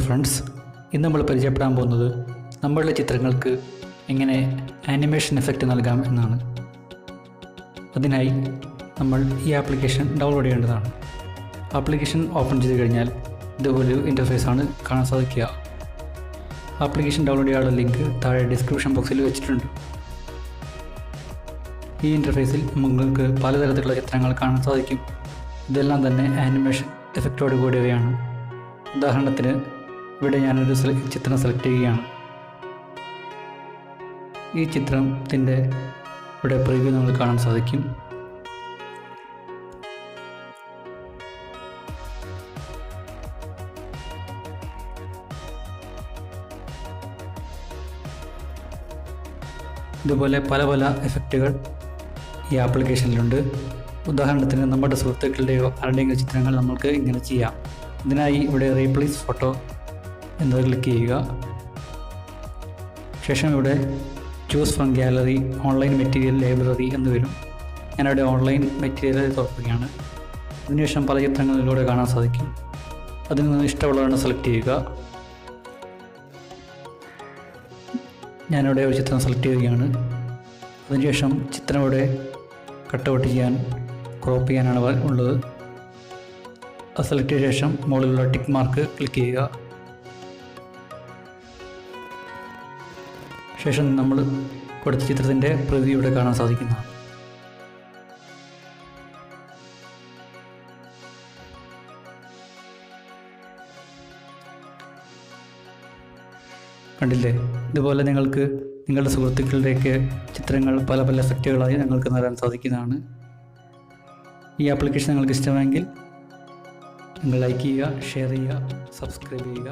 Friends, ഇന്ന് നമ്മൾ പരിചയപ്പെടാൻ പോകുന്നത് നമ്മളുടെ ചിത്രങ്ങൾക്ക് എങ്ങനെ ആനിമേഷൻ എഫക്റ്റ് നൽകാം എന്നാണ്. അതിനായി നമ്മൾ ഈ ആപ്ലിക്കേഷൻ ഡൗൺലോഡ് ചെയ്യേണ്ടതാണ്. ആപ്ലിക്കേഷൻ ഓപ്പൺ ചെയ്ത് കഴിഞ്ഞാൽ ഇതുപോലൊരു ഇൻ്റർഫേസാണ് കാണാൻ സാധിക്കുക. ആപ്ലിക്കേഷൻ ഡൗൺലോഡ് ചെയ്യാനുള്ള ലിങ്ക് താഴെ ഡിസ്ക്രിപ്ഷൻ ബോക്സിൽ വെച്ചിട്ടുണ്ട്. ഈ ഇൻ്റർഫേസിൽ നിങ്ങൾക്ക് പലതരത്തിലുള്ള ചിത്രങ്ങൾ കാണാൻ സാധിക്കും. ഇതെല്ലാം തന്നെ ആനിമേഷൻ എഫക്റ്റോട് കൂടിയവയാണ്. ഉദാഹരണത്തിന് ഇവിടെ ഞാനൊരു ചിത്രം സെലക്ട് ചെയ്യുകയാണ്. ഈ ചിത്രത്തിൻ്റെ ഇവിടെ പ്രിവ്യൂ നമ്മൾ കാണാൻ സാധിക്കും. ഇതുപോലെ പല പല എഫക്റ്റുകൾ ഈ ആപ്ലിക്കേഷനിലുണ്ട്. ഉദാഹരണത്തിന് നമ്മുടെ സുഹൃത്തുക്കളുടെയോ ആരുടെയെങ്കിലും ചിത്രങ്ങൾ നമുക്ക് ഇങ്ങനെ ചെയ്യാം. ഇതിനായി ഇവിടെ റീപ്ലേസ് ഫോട്ടോ എന്നത് ക്ലിക്ക് ചെയ്യുക. ശേഷം ഇവിടെ choose from gallery online material library എന്ന് വരും. ഞാനിവിടെ ഓൺലൈൻ മെറ്റീരിയൽ തുറക്കുകയാണ്. അതിനുശേഷം പല ചിത്രങ്ങളിലൂടെ കാണാൻ സാധിക്കും. അതിൽ നിന്ന് ഇഷ്ടമുള്ളതാണ് സെലക്ട് ചെയ്യുക. ഞാനിവിടെ ഒരു ചിത്രം സെലക്ട് ചെയ്യുകയാണ്. അതിനുശേഷം ചിത്രം ഇവിടെ കട്ടൗട്ട് ചെയ്യാൻ ക്രോപ്പ് ചെയ്യാനാണ് ഉള്ളത്. അത് സെലക്ട് ചെയ്ത ശേഷം മുകളിലുള്ള ടിക്ക് മാർക്ക് ക്ലിക്ക് ചെയ്യുക. ശേഷം നമ്മൾ കൊടുത്ത ചിത്രത്തിൻ്റെ പ്രിവ്യൂ ഇവിടെ കാണാൻ സാധിക്കുന്നതാണ്. കണ്ടില്ലേ? ഇതുപോലെ നിങ്ങൾക്ക് നിങ്ങളുടെ സുഹൃത്തുക്കളുടെയൊക്കെ ചിത്രങ്ങൾ പല പല എഫക്റ്റുകളായി നിങ്ങൾക്ക് നൽകാൻ സാധിക്കുന്നതാണ്. ഈ ആപ്ലിക്കേഷൻ നിങ്ങൾക്ക് ഇഷ്ടമെങ്കിൽ നിങ്ങൾ ലൈക്ക് ചെയ്യുക, ഷെയർ ചെയ്യുക, സബ്സ്ക്രൈബ് ചെയ്യുക.